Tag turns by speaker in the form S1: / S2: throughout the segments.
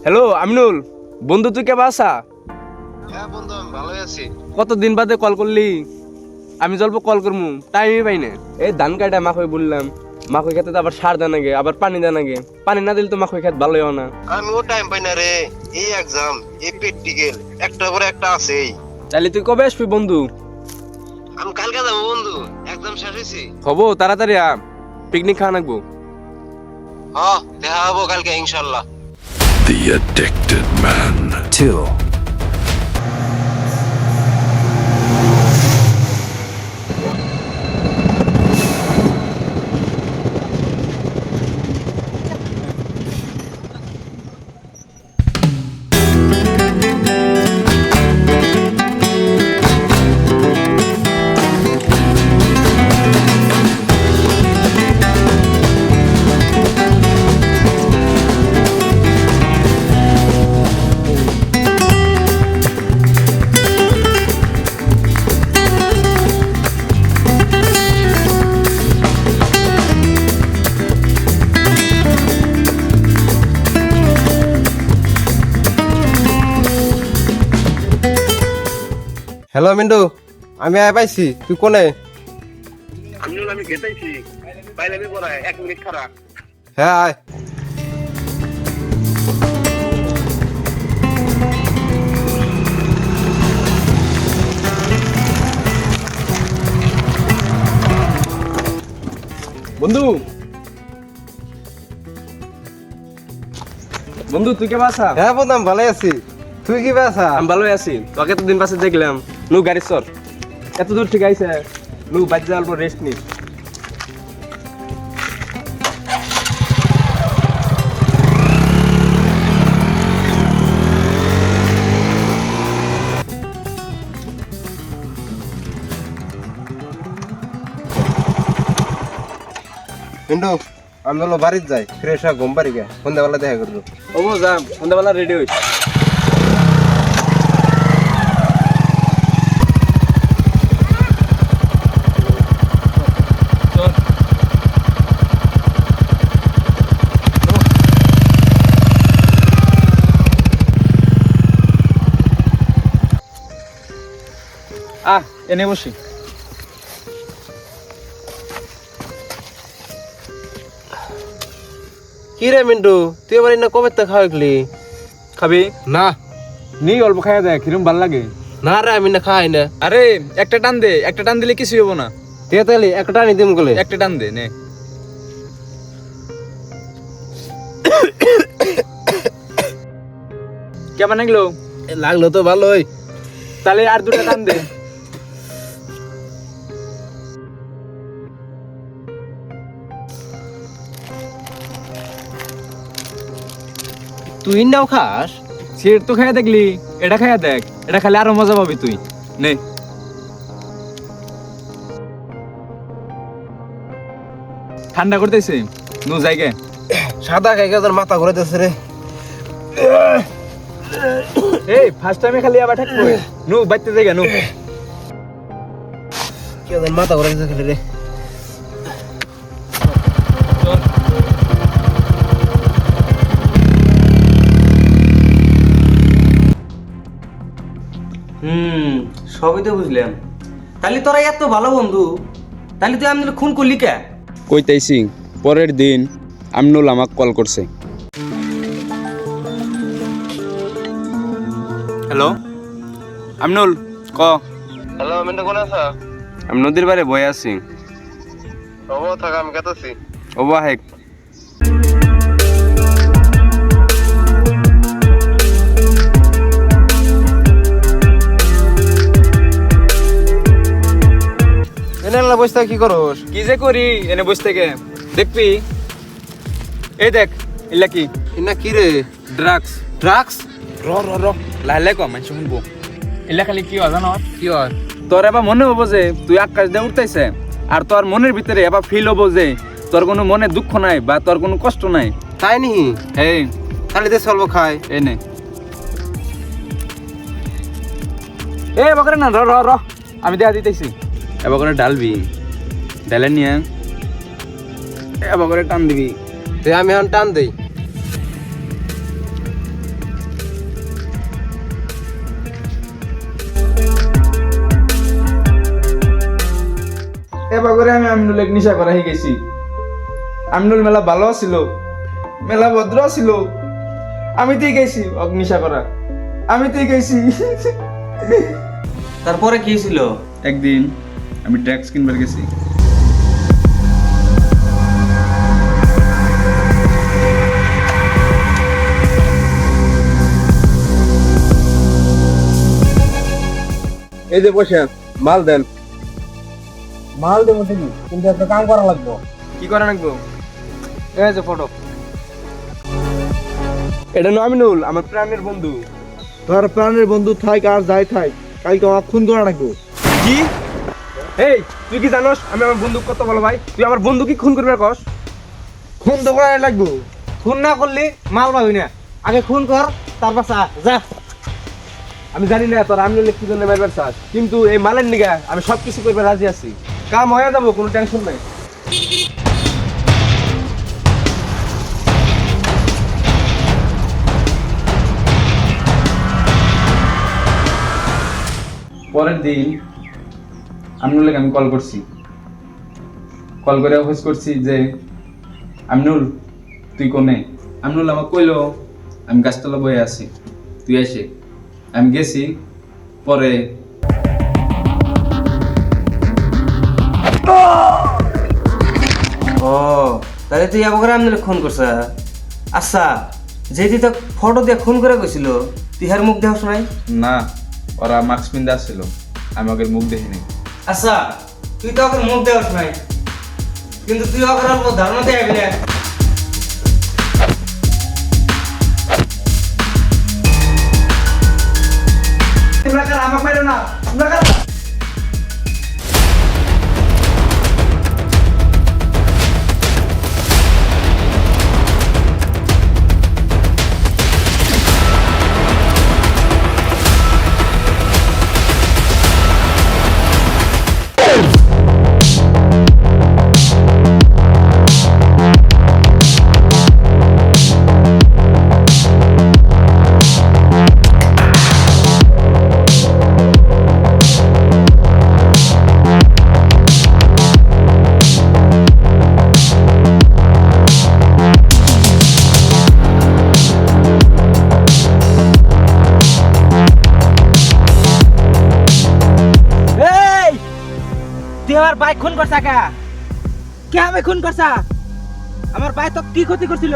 S1: Hello Aminul, বন্ধু তুই কেমন আছা?
S2: হ্যাঁ বন্ধু, আমি ভালোই আছি।
S1: কতদিন বাদে কল করলি? আমি জল্প কল করবো, টাইমই পাই না। এই ধান কাটা মাখই বললাম, মাখই খেতে তো আবার সার দেন আগে, আবার পানি দেন আগে। পানি না দিলে তো মাখই খেতে ভালোই হয় না।
S2: আমিও টাইম পাই না রে, এই এক্সাম, এই প্র্যাকটিক্যাল, একটার পর একটা আছেই।
S1: তাহলে তুই কবে আসবি বন্ধু?
S2: আমি কালকে যাবো বন্ধু, এক্সাম শেষ হয়েছি।
S1: হবো তাড়াতাড়ি পিকনিক খাওয়া নাকবো।
S2: হ্যাঁ, দেখা হবো কালকে ইনশাল্লাহ।
S3: The Addicted Man 2.
S4: Hello Mintu, আমি আয় পাইছি, তুই কোনে?
S2: আমি গেতাইছি, বাইরে পড়ায় 1 মিনিট খারাপ।
S4: হ্যাঁ আয়।
S1: বন্ধু বন্ধু তুই কেমন আছা?
S4: হ্যাঁ বন্ধু, আমি ভালোই আছি। তুই কি বেসা?
S1: আমি ভালোই আছি। তোকে এতদিন পাশে দেখলাম, নু গাড়ি চর, এত দূর ঠিক আইছে, নু বাড়ি যাওয়ার পর রেস্ট নি।
S4: মিন্টু, আমি হলো বাড়িতে যাই, ফ্রেশ হয়ে ঘুম পারি গে, সন্ধ্যাবেলা দেখা করবো।
S1: ও যাম, সন্ধ্যাবেলা রেডি হইস। এনে বসি।
S4: কি রে মিন্টু, তুই এবার না কবে তা খাওয়াইলি?
S1: খাবি?
S4: না
S1: নি অল্প খাইয়া দেখ, কিরম ভাল লাগে।
S4: না রে, আমি না খাই না।
S1: আরে একটা টান দে, একটা টান দিলে কিছু হবো না।
S4: তুই তাহলে একটা আনি দিম গলে।
S1: একটা টান দে নে। কেমন লাগলো?
S4: লাগলো তো ভালোই।
S1: তাহলে আর দুটা টান দে।
S4: তুই নাও খাস?
S1: সিগারেট তো খাইয়া দেখলি, এটা খাইয়া দেখ, এটা খালি আরো মজা পাবি তুই। নে। ঠান্ডা করতেছে, নু জায়গা।
S4: সাদা খাই তোর মাথা ঘুরে যাচ্ছে রে।
S1: এই ফার্স্ট টাইমে খালি আবার ঠাকবো। নু বাইতে জায়গা নু।
S4: কি ওদের মাথা ঘুরে যাচ্ছে খালি রে।
S5: সবই তো বুঝলাম। তাহলে তোরা এত ভালো বন্ধু, তাহলে তুই আমাদের খুন করলি কে?
S1: কইতাইছি, পরের দিন আমিনুল আমাকে কল করছে। হ্যালো আমিনুল, ক।
S2: হ্যালো মিন্টু, কোন আছো?
S1: আমি নদীর বারে বয়ে আছি।
S2: হবো, থাক, আমি গেতাছি।
S1: ও বাহেক।
S4: এনে বসে কি করস?
S1: কি যে করি এনে বসে থেকে, দেখবি? এই দেখ, এলা কি?
S4: না কি রে?
S1: ড্রাগস।
S4: ড্রাগস?
S1: র লাইলে কম মানুষ শুনবো। এলা খালি কি হয় জানো?
S4: কি হয়?
S1: তোর এবার মনে হবো যে তুই আকাশ দিয়ে উঠতেছে, আর তোর মনের ভিতরে এবার ফিল হবো যে তোর কোনো মনে দুঃখ নাই বা তোর কোনো কষ্ট নাই।
S4: তাই নি?
S1: এই
S4: খালি দে চলবো খাই।
S1: এই নে। এ বকরে না, র আমি দেয়া দিতেছি। এবার করে ডালবি, ডালে নিয়ে এবার করে টান দিবি।
S4: আমি এখন টান দেই।
S6: এবার করে আমি আমিনুল এক নিশা করা হয়ে গেছি। আমিনুল মেলা ভালো ছিল, মেলা ভদ্র ছিল, আমি তুই গেছি অগ্নিশা করা, আমি তুই গেছি।
S5: তারপরে কি ছিল?
S6: একদিন আমি ট্যাক্স কিনবার গেছি।
S4: এই যে বসেন, মাল দেন।
S5: মাল দেবো তুমি, কিন্তু একটা কাম করা লাগবে।
S1: কি করে রাখবো?
S5: এই যে ফটো।
S1: এটা না আমিনুল, আমার প্রাণের বন্ধু।
S6: তোর প্রাণের বন্ধু থাক আর যাই থাক, কালকে আমার খুন করে রাখবো।
S1: কি? এই তুই কি জানোস আমি আমার বন্ধু কত ভালো ভাই? তুই আমার বন্ধু কি খুন করবে কস?
S5: খুন তো করা লাগবো, খুন না করলে মাল পাবি না। আগে খুন কর, তারপর যা।
S1: আমি জানি না তোর আমিনুল কি জন্য মারবার চাস, কিন্তু এই মালের নিগা আমি সবকিছু করবে রাজি আছি। কাম হয়ে যাবো, কোনো টেনশন নাই।
S6: পরের দিন আমিনুলকে আমি কল করছি, কল করে অফিস করছি যে আমিনুল তুই কোনে? আমিনুল আমাকে কইলো আমি গাছতলা বয়ে আছি, তুই এসে। আমি গেছি, পরে
S5: ও তাহলে তুই আবার আমি খুন করছ। আচ্ছা, যে তুই তো ফটো দিয়ে খুন করে গেছিল, তুই হার মুখ দেখাস নাই?
S6: না, ওরা মাস্ক পিন্ধে আসছিল, আমি ওকে মুখ দেখিনি।
S5: আচ্ছা, তুই তো ওকে মুখ দেখাস নাই, কিন্তু তুই ওকে অল্প ধারণা দিয়ে আবি না।
S1: তোমরা কারা আমাকে মারো না, তোমরা কারা?
S7: তুই আমার বাইক খুন করছা কে আমি খুন করছা? আমার ভাই তো কি ক্ষতি করছিল?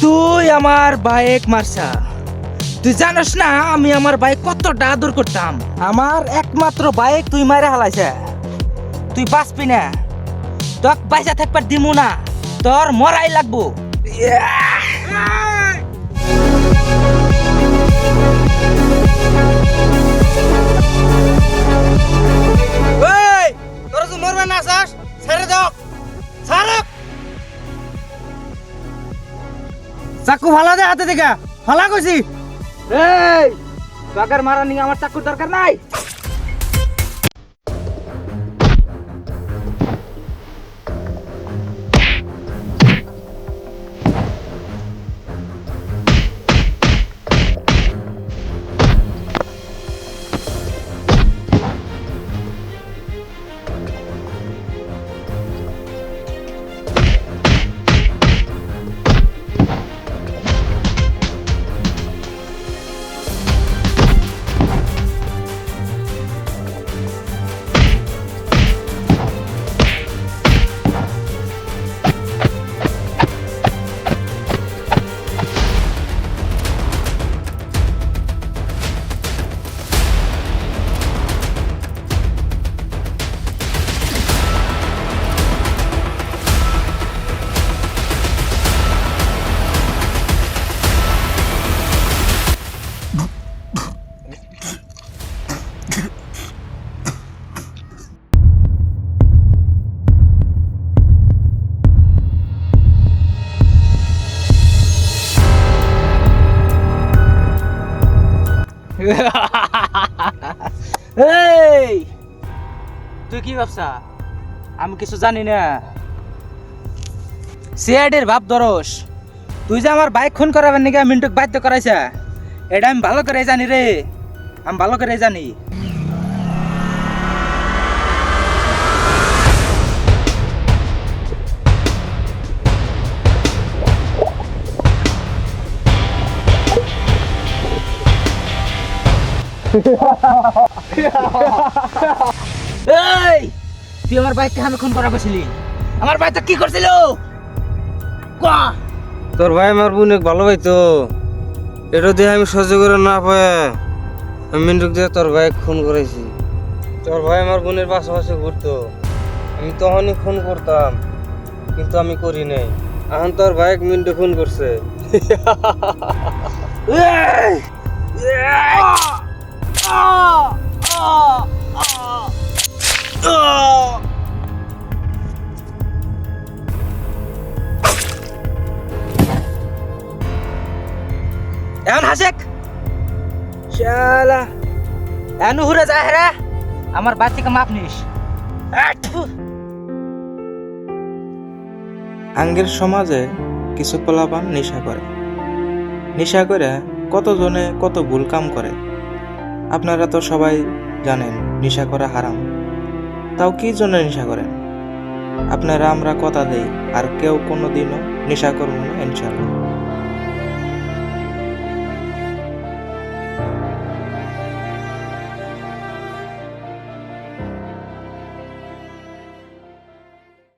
S7: তুই আমার বাইক মারছা, তুই জানিস না আমি আমার বাইক কতটা আদর করতাম। আমার একমাত্র বাইক তুই মারে হালাইছে, তুই বাঁচবি না, তোর বাইসা থাকবার দিমু না, তোর মরাই লাগবো।
S5: তোরা তো মরবে না, চাস ছেড়ে দাও, ছাড়ক। চাকু ভালো দে হাতে দেখা, ভালো কইছি।
S7: এই বাগার মারা নিয়ে আমার চাকুর দরকার নাই। এই তুই কি ভাবছা আমি কিছু জানি না? সিআইডির ভাব ধরস তুই যে আমার বাইক খুন করাবার নাকি মিন্টুক বাধ্য করাইছা, এটা আমি ভালো করে জানি রে, আমি ভালো করে জানি। এই তুই আমার বাইককে আমি খুন করা বসিলি, আমার ভাই তো কি করছিল? কোয়া
S5: তোর ভাই আমার বোন ভালো পাইতো, এটা দিয়ে আমি সহ্য করে না পায় আমি মিন্টুক দিয়ে তোর ভাই খুন করেছি। তোর ভাই আমার বোনের পাশাপাশি ঘুরতো, আমি তখনই খুন করতাম, কিন্তু আমি করি নাই। এখন তোর ভাই মিন্টু খুন করছে।
S7: এখন হাসেক শালা এনু হুরে যায় রে, আমার বাড়ি থেকে মাপ নিস।
S8: আঙ্গের সমাজে কিছু পোলাপান নেশা করে, নেশা করে কতজনে কত ভুল কাম করে। আপনারা তো সবাই জানেন নেশা করা হারাম, তাও কি জন্য নেশা করেন? আপনারা আমরা কথা দেই আর কেউ কোনোদিনও নেশা করবো না ইনশাআল্লাহ।